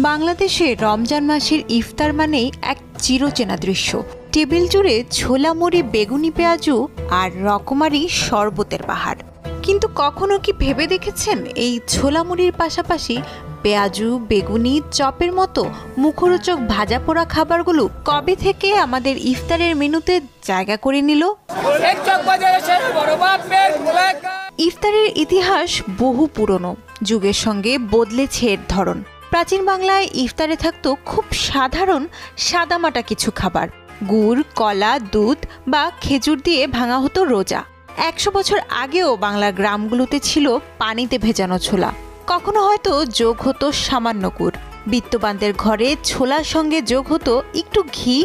বাংলাদেশে রমজান মাসের ইফতার মানেই এক চিরচেনা দৃশ্য। টেবিল জুড়ে ছোলা মুড়ি, বেগুনি পেঁয়াজু আর রকমারি শরবতের পাহাড়। কিন্তু কখনো কি ভেবে দেখেছেন এই ছোলা মুড়ির পাশাপাশি পেঁয়াজু, বেগুনি, চপের মতো মুখরোচক ভাজা পোড়া খাবারগুলো কবে থেকে আমাদের ইফতারের মেনুতে জায়গা করে নিল? ইফতারের ইতিহাস বহু পুরনো, যুগের সঙ্গে বদলেছে এর ধরন। প্রাচীন বাংলায় ইফতারে থাকতো খুব সাধারণ সাদামাটা কিছু খাবার। গুড়, কলা, দুধ বা খেজুর দিয়ে ভাঙা হতো রোজা। 100 বছর আগেও বাংলার গ্রামগুলোতে ছিল পানিতে ভেজানো ছোলা। কখনো হয়তো যোগ হতো সামান্য গুড়। বিত্তবানদের ঘরে ছোলার সঙ্গে যোগ হতো একটু ঘি